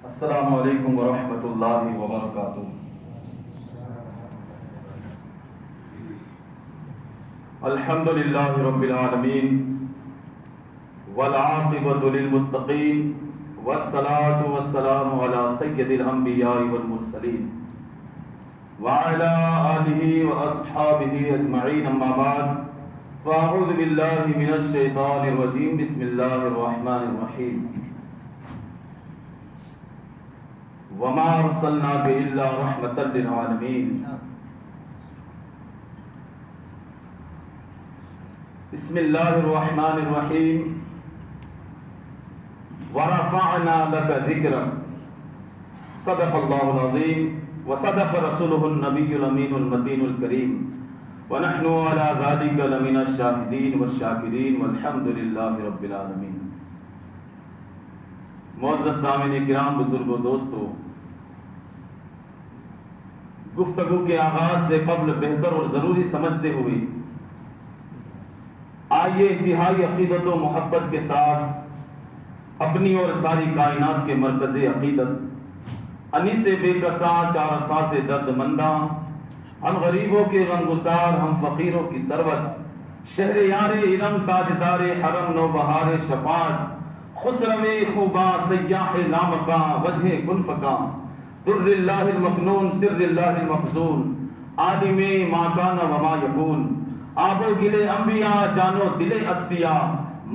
السلام علیکم ورحمۃ اللہ وبرکاتہ۔ الحمد للہ رب العالمین والعاقبۃ للمتقین والصلاة والسلام علی سید الانبیاء والمرسلین وعلی آلہ واصحابہ اجمعین، اما بعد فاعوذ باللہ من الشیطان الرجیم، بسم اللہ الرحمن الرحیم۔ وما ارسلناک الا رحمۃ للعالمین۔ بسم اللہ الرحمن الرحیم۔ ورفعنا لک ذکرک، صدق اللہ العظیم وصدق رسولہ النبی الامین المتین الکریم، ونحن علی ذلک لمن الشاہدین والشاکرین والحمد للہ رب العالمین۔ معزز سامعین کرام، بزرگوں، دوستو، گفتگو کے آغاز سے قبل بہتر اور ضروری سمجھتے ہوئے آئیے انتہائی عقیدت و محبت کے ساتھ اپنی اور ساری کائنات کے مرکز عقیدت انیس بے کساں چار اساں سے درد منداں، ہم غریبوں کے غمگسار، ہم فقیروں کی ثروت، شہر یار علم تاجدار حرم نوبہار شفاعت، خسرو خوباں سیاح لامکاں وجہ گلفکاں، در اللہ المکنون سر اللہ المخزون، عالم ما کان وما یکون، آب و گل انبیاء جانو دل اصفیاء،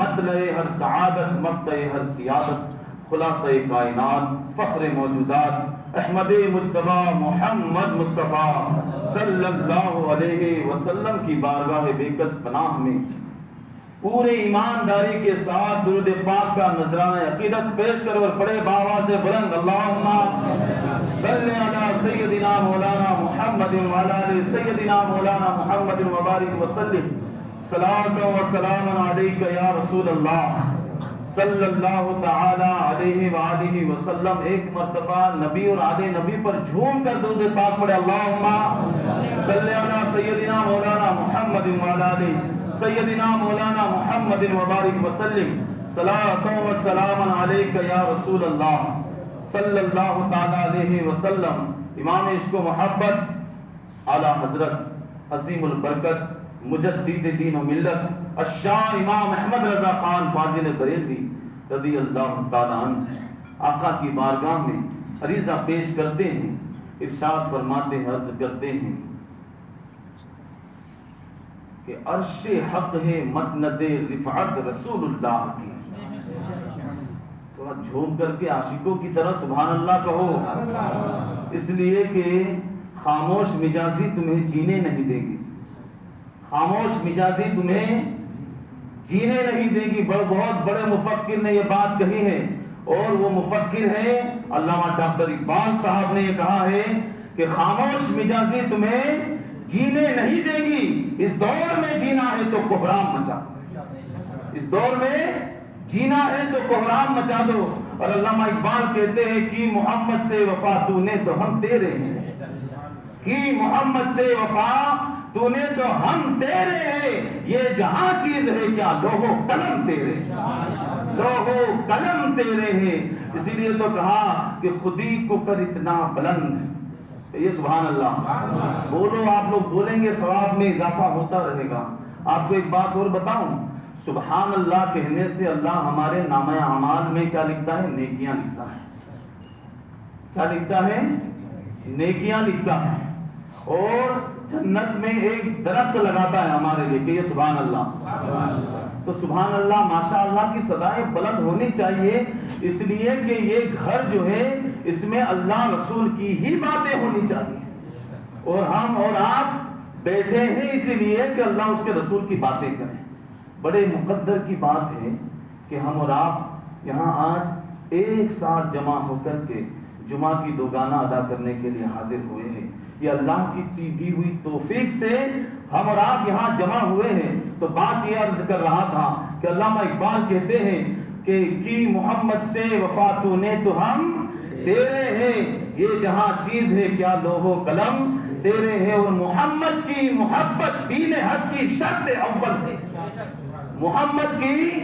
مطلع ہر سعادت مقطع ہر سیادت، خلاصہ کائنات فخر موجودات، احمد مجتبی محمد مصطفیٰ صلی اللہ علیہ وسلم کی بارگاہ بے کس پناہ میں پورے ایمانداری کے ساتھ درود پاک کا نذرانہ عقیدت پیش کرو اور پڑھے باواز بلند، اللہم صلی علی سیدنا مولانا محمد وعلی آل سیدنا مولانا محمد وبارک وسلم، صلاۃ و سلام علیک یا رسول اللہ صلی اللہ تعالی علیہ وآلہ وسلم۔ ایک مرتبہ نبی اور آل نبی پر جھوم کر درود پاک پڑھے، اللہم صلی علی سیدنا مولانا محمد وعلی آل سیدنا مولانا محمد وبارک وسلم، صلاۃ و سلام علیک یا رسول اللہ صلی اللہ تعالی علیہ وسلم۔ امام عشق و محبت اعلیٰ حضرت عظیم البرکت مجدد دین و ملت الشاہ امام احمد رضا خان فاضل بریلوی رضی اللہ تعالی عنہ آقا کی بارگاہ میں عریضہ پیش کرتے ہیں، ارشاد فرماتے ہیں، عرض کرتے ہیں کہ عرش حق ہے مسند رفعت رسول اللہ کی۔ جھوم کر کے عاشقوں کی طرح سبحان اللہ کہو، اس لیے کہ خاموش مجازی تمہیں جینے نہیں دے گی، خاموش مجازی تمہیں جینے نہیں دے گی۔ بہت بڑے مفکر نے یہ بات کہی ہے، اور وہ مفکر ہے علامہ ڈاکٹر اقبال صاحب نے یہ کہا ہے کہ خاموش مجازی تمہیں جینے نہیں دے گی، اس دور میں جینا ہے تو کوحرام مچا، اس دور میں جینا ہے تو کوحرام مچا دو۔ اور علامہ اقبال کہتے ہیں کہ محمد سے وفا تو نے تو ہم تیرے ہیں، کہ محمد سے وفا تو نے تو ہم تیرے ہیں، یہ جہاں چیز ہے کیا لوح و قلم تیرے، لوح و قلم تیرے ہیں۔ اسی لیے تو کہا کہ خودی کو کر اتنا بلند، یہ سبحان اللہ بولو، آپ لوگ بولیں گے ثواب میں اضافہ ہوتا رہے گا۔ آپ کو ایک بات اور بتاؤں، سبحان اللہ کہنے سے اللہ ہمارے نامہ اعمال میں کیا لکھتا ہے؟ نیکیاں لکھتا ہے۔ کیا لکھتا ہے؟ نیکیاں لکھتا ہے، اور جنت میں ایک درخت لگاتا ہے ہمارے لیے کہ یہ سبحان اللہ۔ تو سبحان اللہ ماشاء اللہ کی صدائیں بلند ہونی چاہیے، اس لیے کہ یہ گھر جو ہے اس میں اللہ رسول کی ہی باتیں ہونی چاہیے، اور ہم اور آپ بیٹھے ہیں اسی لیے کہ اللہ اس کے رسول کی باتیں کریں۔ بڑے مقدر کی بات ہے کہ ہم اور آپ یہاں آج ایک ساتھ جمع ہو کر کے جمعہ کی دوگانہ ادا کرنے کے لیے حاضر ہوئے ہیں۔ یہ اللہ کی دی ہوئی توفیق سے ہم اور آپ یہاں جمع ہوئے ہیں۔ تو بات یہ عرض کر رہا تھا کہ علامہ اقبال کہتے ہیں کہ کی محمد سے وفا تو نے تو ہم تیرے ہیں، یہ جہاں چیز ہے کیا لوح و قلم تیرے ہیں، اور محمد کی محبت دین حق کی شرط اول ہے۔ محمد کی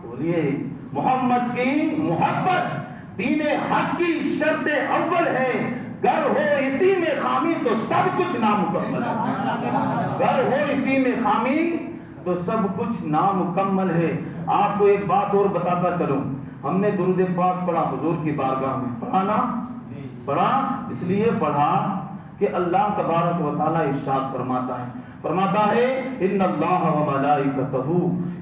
بولیے، محمد کی محبت دین حق کی شرط اول ہے گر ہو اسی میں خامی تو سب کچھ نامکمل ہے. گر ہو اسی میں خامی تو سب کچھ نامکمل ہے. آپ کو ایک بات اور بتاتا چلوں, ہم نے درود پاک پڑھا حضور کی بارگاہ میں, پڑھا نا, پڑھا اس لیے پڑھا کہ اللہ تبارک و تعالیٰ ارشاد فرماتا ہے ان اللہ و ملائکتہ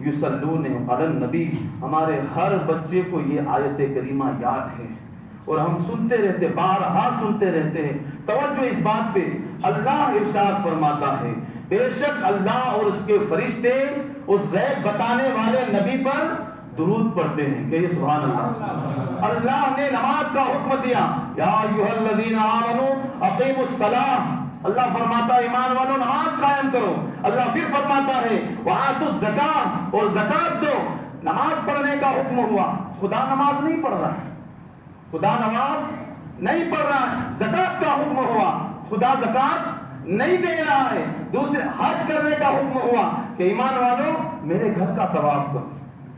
یصلون علی النبی. ہمارے ہر بچے کو یہ آیت کریمہ یاد ہے اور ہم سنتے رہتے, بارہا سنتے رہتے ہیں. توجہ اس بات پہ, اللہ ارشاد فرماتا ہے بے شک اللہ اور اس کے فرشتے اس غیب بتانے والے نبی پر درود پڑھتے ہیں. کہ یہ سبحان اللہ. اللہ نے نماز کا حکم دیا, یا ایھا الذین آمنوا اقیموا الصلاۃ. اللہ فرماتا ہے ایمان والو نماز قائم کرو. اللہ پھر فرماتا ہے وآتوا الزکاۃ, اور زکات دو. نماز پڑھنے کا حکم ہوا, خدا نماز نہیں پڑھ رہا ہے, خدا نماز نہیں پڑھ رہا ہے. زکات کا حکم ہوا, خدا زکات نہیں دے رہا ہے. دوسرے حج کرنے کا حکم ہوا کہ ایمان والو میرے گھر کا طواف کرو,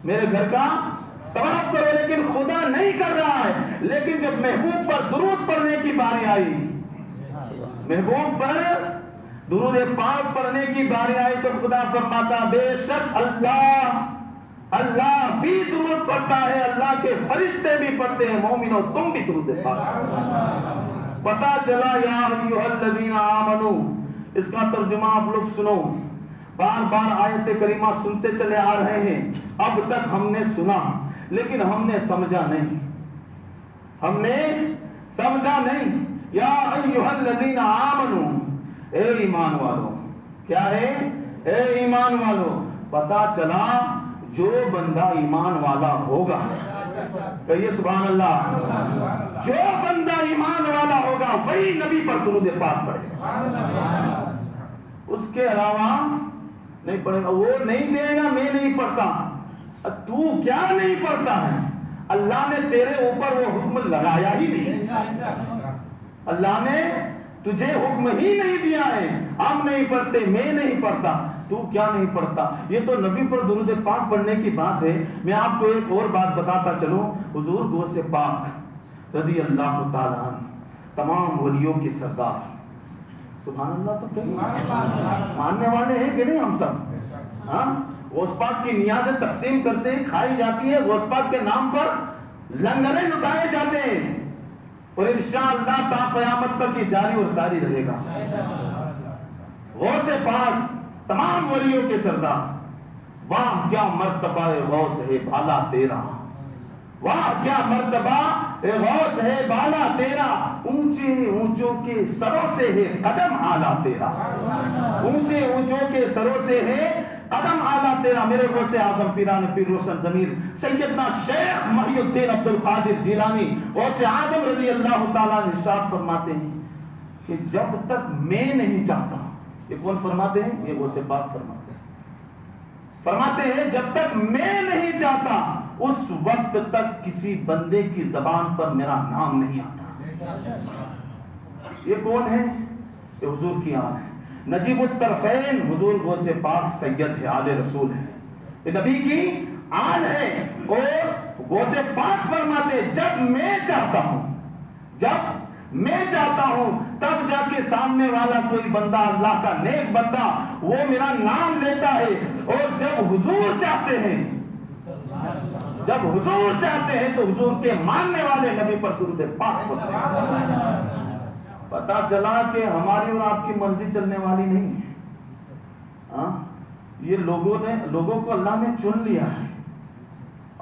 میرے گھر کا طواف کرو, لیکن خدا نہیں کر رہا ہے. لیکن جب محبوب پر درود پڑھنے کی باری آئی, محبوب پر درود پاک پڑھنے کی باری آئی تو خدا فرماتا بے شک اللہ بھی درود پڑھتا ہے, اللہ کے فرشتے بھی پڑھتے ہیں, مومنو تم بھی درود پاک. پتا چلا یا ایھا الذین آمنو, اس کا ترجمہ آپ لوگ سنو. بار بار آیت کریمہ سنتے چلے آ رہے ہیں, اب تک ہم نے سنا لیکن ہم نے سمجھا نہیں, ہم نے سمجھا نہیں. یا ایھا الذین آمنو, اے ایمان والو. کیا ہے؟ اے ایمان والو. پتا چلا جو بندہ ایمان والا ہوگا, کہیے سبحان اللہ, جو بندہ ایمان والا ہوگا وہی نبی پر درود پاک پڑھے گا, اس کے علاوہ نہیں پڑھے گا. وہ نہیں دے گا میں نہیں پڑھتا. تو کیا نہیں پڑھتا ہے, اللہ نے تیرے اوپر وہ حکم لگایا ہی نہیں, اللہ نے تجھے حکم ہی نہیں دیا ہے. ہم نہیں پڑھتے, میں نہیں پڑھتا, تو کیا نہیں پڑھتا. یہ تو نبی پر درود پاک پڑھنے کی بات ہے. میں آپ کو ایک اور بات بتاتا چلوں. حضور غوث پاک رضی اللہ تعالیٰ عنہ تمام ولیوں کے سردار, سبحان اللہ. تو ماننے والے ہیں کہ نہیں ہم سب؟ ہاں, غوث پاک کی نیازیں تقسیم کرتے ہیں, کھائی جاتی ہے, غوث پاک کے نام پر لنگریں لٹائے جاتے ہیں, اور انشاءاللہ تا قیامت تک یہ جاری اور ساری رہے گا. غوث پاک تمام ولیوں کے سردار. واہ کیا مرتبہ غوث ہے بالا تیرا, واہ کیا مرتبہ غوث ہے بالا تیرا. اونچے اونچوں کے سروں سے ہے قدم اعلیٰ تیرا, اونچے اونچوں کے سروں سے ہے قدم اعلیٰ تیرا. میرے غوث اعظم پیران پیر روشن ضمیر سیدنا شیخ محی الدین عبد القادر جیلانی غوث اعظم رضی اللہ تعالیٰ ارشاد فرماتے ہیں کہ جب تک میں نہیں چاہتا. یہ کون فرماتے ہیں؟ یہ غوث پاک فرماتے ہیں جب تک میں نہیں چاہتا اس وقت تک کسی بندے کی زبان پر میرا نام نہیں آتا. یہ کون ہے؟ یہ حضور کی آن ہے. نجیب الطرفین حضور غوث پاک سید ہے, آل رسول ہے, یہ نبی کی آن ہے. اور غوث پاک فرماتے جب میں چاہتا ہوں, جب میں چاہتا ہوں تب جا کے سامنے والا کوئی بندہ, اللہ کا نیک بندہ, وہ میرا نام لیتا ہے. اور جب حضور چاہتے ہیں, جب حضور چاہتے ہیں تو حضور کے ماننے والے نبی پر درود پاک پڑھتے ہیں. پتا چلا کہ ہماری اور آپ کی مرضی چلنے والی نہیں ہے. یہ لوگوں کو اللہ نے چن لیا ہے.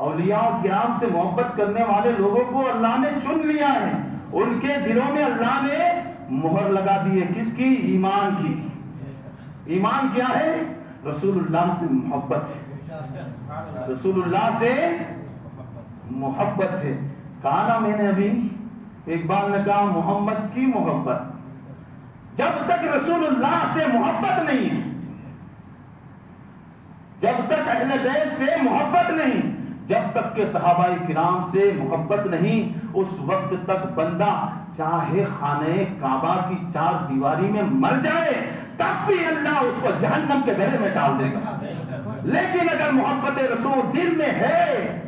اولیاء و کرام سے محبت کرنے والے لوگوں کو اللہ نے چن لیا ہے. ان کے دلوں میں اللہ نے مہر لگا دی ہے. کس کی؟ ایمان کی. ایمان کیا ہے؟ رسول اللہ سے محبت ہے, رسول اللہ سے محبت ہے. کہا نا میں نے ابھی, اقبال نے کہا محمد کی محبت. جب تک رسول اللہ سے محبت نہیں ہے, جب تک اہل بیت سے محبت نہیں, جب تک کہ صحابہ کرام سے محبت نہیں, اس وقت تک بندہ چاہے خانہ کعبہ کی 4 دیواری میں مر جائے تب بھی اللہ اس کو جہنم کے گڑھے میں ڈال دے گا. لیکن اگر محبت رسول دل میں ہے,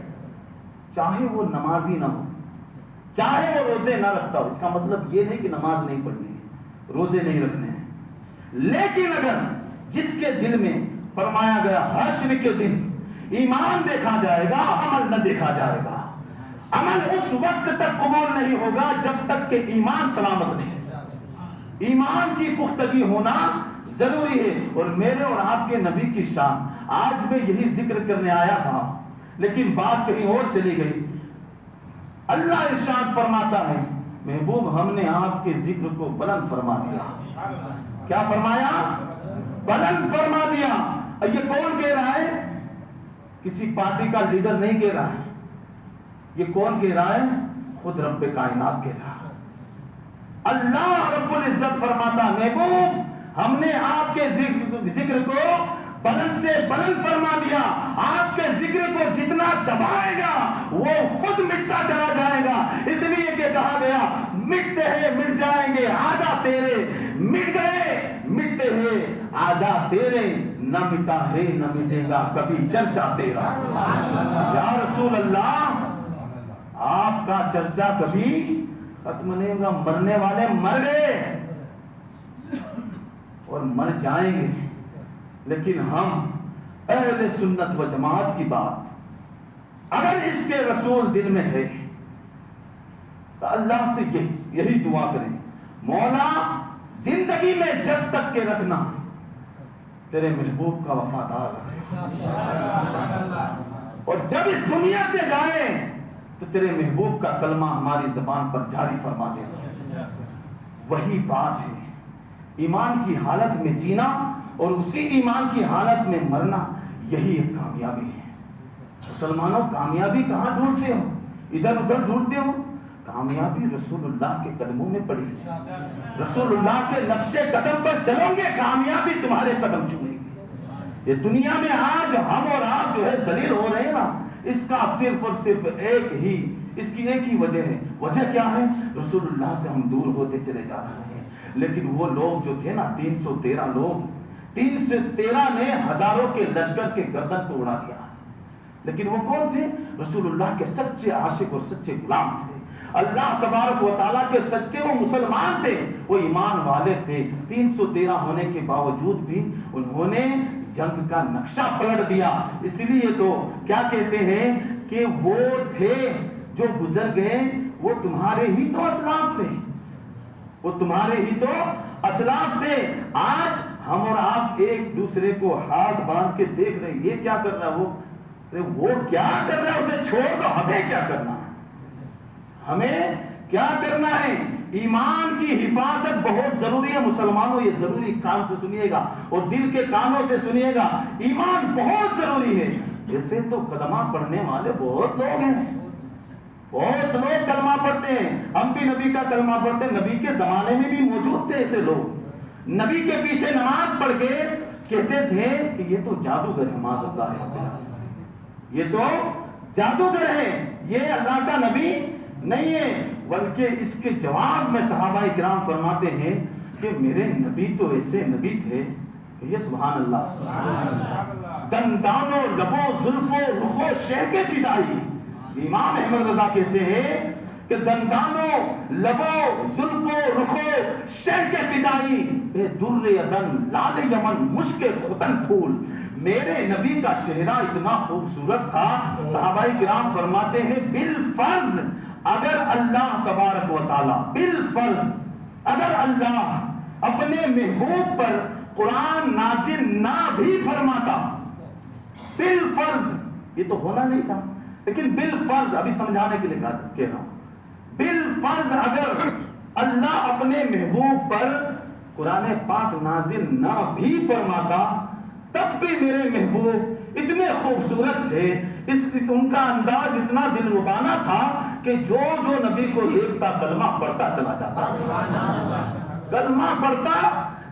چاہے وہ نمازی نہ ہو, چاہے وہ روزے نہ رکھتا ہو. اس کا مطلب یہ نہیں کہ نماز نہیں پڑھنی ہے، روزے نہیں رکھنے ہیں. لیکن اگر جس کے دل میں فرمایا گیا حشر کے دن ایمان دیکھا جائے گا، عمل نہ دیکھا جائے گا. عمل اس وقت تک قبول نہیں ہوگا جب تک کہ ایمان سلامت نہیں ہے. ایمان کی پختگی ہونا ضروری ہے. اور میرے اور آپ کے نبی کی شان آج میں یہی ذکر کرنے آیا تھا، لیکن بات کہیں اور چلی گئی. اللہ ارشاد فرماتا ہے محبوب ہم نے آپ کے ذکر کو بلند فرما دیا. کیا فرمایا؟ بلند فرما دیا. یہ کون کہہ رہا ہے؟ کسی پارٹی کا لیڈر نہیں کہہ رہا ہے. یہ کون کہہ رہا ہے؟ خود رب کائنات کہہ رہا ہے. اللہ رب العزت فرماتا محبوب ہم نے آپ کے ذکر کو بلند سے بلند فرما دیا. آپ کے ذکر کو جتنا دبائے گا وہ خود مٹتا چلا جائے گا. اس لیے کہ کہا گیا مٹتے ہیں مٹ جائیں گے آدھا تیرے، مٹ گئے مٹتے ہیں آدھا تیرے، نہ مٹا ہے نہ مٹے گا کبھی چرچا تیرا. یا رسول اللہ آپ کا چرچا کبھی ختم نہیں ہوگا. مرنے والے مر گئے اور مر جائیں گے، لیکن ہم اہل سنت و جماعت کی بات اگر اس کے رسول دل میں ہے تو اللہ سے یہی دعا کریں مولا زندگی میں جب تک کے رکھنا تیرے محبوب کا وفادار رکھنا، اور جب اس دنیا سے جائیں تو تیرے محبوب کا کلمہ ہماری زبان پر جاری فرما دے. وہی بات ہے ایمان کی حالت میں جینا اور اسی ایمان کی حالت میں مرنا، یہی ایک کامیابی ہے. مسلمانوں کامیابی کہاں ڈھونڈتے ہو؟ ادھر ادھر ڈھونڈتے ہو؟ کامیابی رسول اللہ کے قدموں میں پڑی ہے. رسول اللہ کے نقشے قدم پر چلو گے کامیابی تمہارے قدم چومے گی. یہ دنیا میں آج ہم اور آپ جو ہے ذلیل ہو رہے ہیں نا، اس کا صرف اور صرف اس کی ایک ہی وجہ ہے. وجہ کیا ہے؟ رسول اللہ سے ہم دور ہوتے چلے جا رہے ہیں. لیکن وہ لوگ جو تھے نا 313 لوگ، 313 نے ہزاروں کے لشکر کے گردن کو اڑا دیا. لیکن وہ کون تھے؟ رسول اللہ کے سچے عاشق اور سچے غلام تھے. اللہ تبارک و تعالیٰ کے سچے وہ مسلمان تھے، وہ ایمان والے تھے. 313 ہونے کے باوجود بھی انہوں نے جنگ کا نقشہ پلٹ دیا. اس لیے تو کیا کہتے ہیں کہ وہ تھے جو گزر گئے وہ تمہارے ہی تو اسلاف تھے، وہ تمہارے ہی تو اسلاف تھے. آج ہم اور آپ ایک دوسرے کو ہاتھ باندھ کے دیکھ رہے ہیں، یہ کیا کر رہا ہے، وہ کیا کر رہا ہے، اسے چھوڑ دو. ہمیں کیا کرنا ہے؟ ہمیں کیا کرنا ہے؟ ایمان کی حفاظت بہت ضروری ہے مسلمانوں. یہ ضروری کان سے سنیے گا اور دل کے کانوں سے سنیے گا. ایمان بہت ضروری ہے. جیسے تو کلمہ پڑھنے والے بہت لوگ ہیں، بہت لوگ کلمہ پڑھتے ہیں. ہم بھی نبی کا کلمہ پڑھتے ہیں. نبی کے زمانے میں بھی موجود تھے ایسے لوگ، نبی کے پیچھے نماز پڑھ کے کہتے تھے کہ یہ تو جادوگر ہے، معاذ اللہ، یہ تو جادوگر ہے، یہ اللہ کا نبی نہیں ہے. بلکہ اس کے جواب میں صحابہ کرام فرماتے ہیں کہ میرے نبی تو ایسے نبی تھے کہ یہ سبحان اللہ دندانوں لبوں زلفوں رخوں شہ کے فدائی. امام احمد رضا کہتے ہیں کہ دندانوں لبوں زلفوں رخوں شہ کے فدائی اے در ادن لال یمن مشک ختن پھول. میرے نبی کا چہرہ اتنا خوبصورت تھا. صحابہ کرام فرماتے ہیں بالفرض اگر اللہ تبارک و تعالی بالفرض اگر اللہ اپنے محبوب پر قرآن نازل نہ بھی فرماتا، بالفرض یہ تو ہونا نہیں تھا، لیکن بالفرض ابھی سمجھانے کے لیے کہہ رہا ہوں، بالفرض اگر اللہ اپنے محبوب پر قرآن پاک نازل نہ بھی فرماتا تب بھی میرے محبوب اتنے خوبصورت تھے، ان کا انداز اتنا دل ربانہ تھا کہ جو نبی کو دیکھتا کلمہ پڑھتا چلا جاتا، کلمہ پڑھتا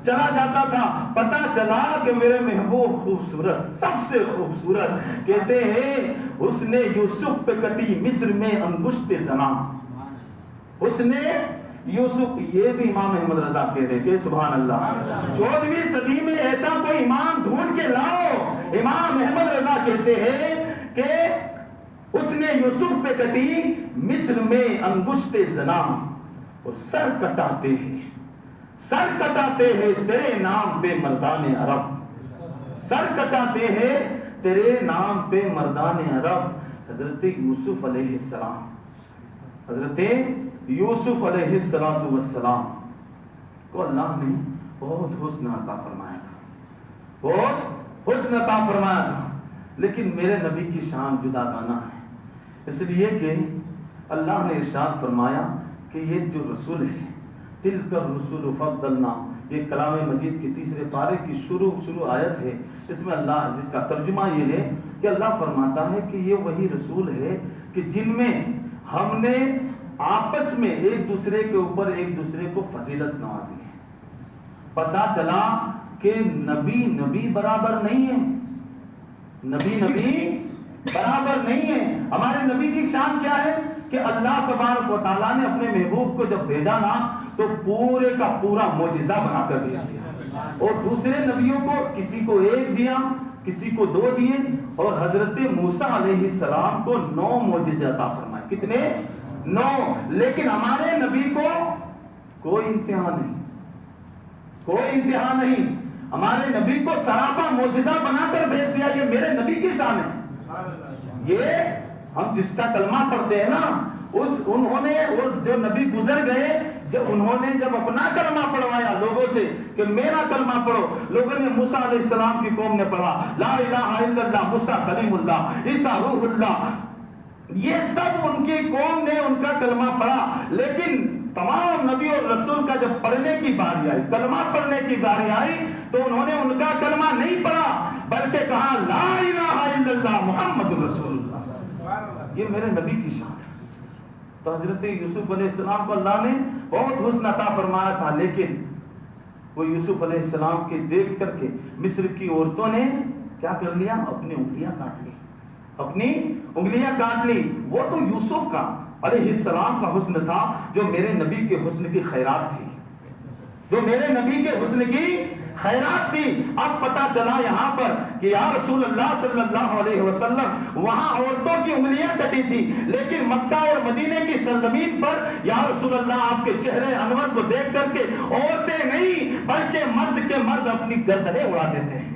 چلا جاتا تھا. پتا چلا کہ میرے محبوب خوبصورت، سب سے خوبصورت. کہتے ہیں حسن یوسف پہ کٹی مصر میں انگشت زنا، حسن یوسف. یہ بھی امام احمد رضا کہہ رہے کہ سبحان اللہ 14ویں صدی میں ایسا کوئی امام ڈھونڈ کے لاؤ. امام احمد رضا کہتے ہیں کہ اس نے یوسف پہ کٹی مصر میں انگشت زنا، اور سر کٹاتے ہیں تیرے نام پہ مردان عرب، سر کٹاتے ہیں تیرے نام پہ مردان عرب۔ حضرت یوسف علیہ السلام، حضرت یوسف علیہ السلام کو اللہ نے بہت حسن عطا فرمایا تھا، بہت حسن عطا فرمایا تھا، لیکن میرے نبی کی شان جدا گانا ہے، اس لیے کہ اللہ نے ارشاد فرمایا کہ یہ جو رسول ہے، تلک الرسل فضلنا، یہ کلام مجید کی تیسرے پارے کی شروع آیت ہے، اس میں اللہ، جس کا ترجمہ یہ ہے کہ اللہ فرماتا ہے کہ یہ وہی رسول ہے کہ جن میں ہم نے آپس میں ایک دوسرے کے اوپر ایک دوسرے کو فضیلت نوازی ہے۔ پتا چلا کہ نبی برابر نہیں ہے، نبی برابر نہیں ہے۔ ہمارے نبی کی شان کیا ہے کہ اللہ تبارک و تعالیٰ نے اپنے محبوب کو جب بھیجا نا تو پورے کا پورا معجزہ بنا کر دیا، اور دوسرے نبیوں کو کسی کو ایک دیا، کسی کو 2 دیے، اور حضرت موسیٰ علیہ السلام کو 9 معجزے عطا فرمائے۔ کتنے؟ 9۔ لیکن ہمارے نبی کو کوئی انتہا نہیں، ہمارے نبی کو سراپا معجزہ بنا کر بھیج دیا۔ یہ میرے نبی کی شان ہے۔ یہ ہم جس کا کلمہ پڑھتے ہیں نا، انہوں نے، اور جو نبی گزر گئے، انہوں نے جب اپنا کلمہ پڑھوایا لوگوں سے کہ میرا کلمہ پڑھو، لوگوں نے موسیٰ علیہ السلام کی قوم نے پڑھا لا الہ الا اللہ، موسیٰ کلیم اللہ، عیسیٰ روح اللہ، یہ سب ان کی قوم نے ان کا کلمہ پڑھا۔ لیکن تمام نبی اور رسول کا جب پڑھنے کی باری آئی، کلمہ پڑھنے کی باری آئی، تو انہوں نے ان کا کلمہ نہیں پڑھا بلکہ کہا لا الہ الا اللہ محمد رسول اللہ۔ یہ میرے نبی کی شان ہے۔ تو حضرت یوسف علیہ السلام کو اللہ نے بہت حسن عطا فرمایا تھا، لیکن وہ یوسف علیہ السلام کے دیکھ کر کے مصر کی عورتوں نے کیا کر لیا؟ اپنی انگلیاں کاٹ لی۔ وہ تو یوسف کا علیہ السلام کا حسن تھا، جو میرے نبی کے حسن کی خیرات تھی، اب پتا چلا یہاں پر کہ یا رسول اللہ صلی اللہ علیہ وسلم، وہاں عورتوں کی انگلیاں کٹی تھی، لیکن مکہ اور مدینے کی سرزمین پر یا رسول اللہ آپ کے چہرے انور کو دیکھ کر کے عورتیں نہیں بلکہ مرد کے مرد اپنی گردنیں اڑا دیتے ہیں۔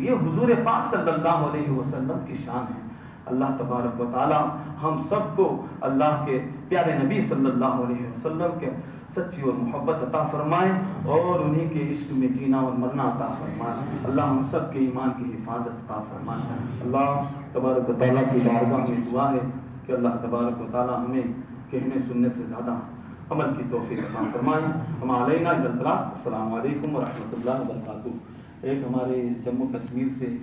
یہ حضور پاک صلی اللہ علیہ وسلم کی شان ہے۔ اللہ تبارک و تعالی ہم سب کو اللہ کے پیارے نبی صلی اللہ علیہ وسلم کے سچی اور محبت عطا فرمائے، اور انہی کے عشق میں جینا اور مرنا عطا فرمائے۔ اللہ ہم سب کے ایمان کی حفاظت عطا فرمائے۔ اللہ تبارک و تعالیٰ کی بارگاہ میں دعا ہے کہ اللہ تبارک و تعالیٰ ہمیں کہنے سننے سے زیادہ عمل کی توفیق عطا فرمائے۔ ہم علینا السلام علیکم ورحمۃ اللہ وبرکاتہ۔ ایک ہمارے جموں کشمیر سے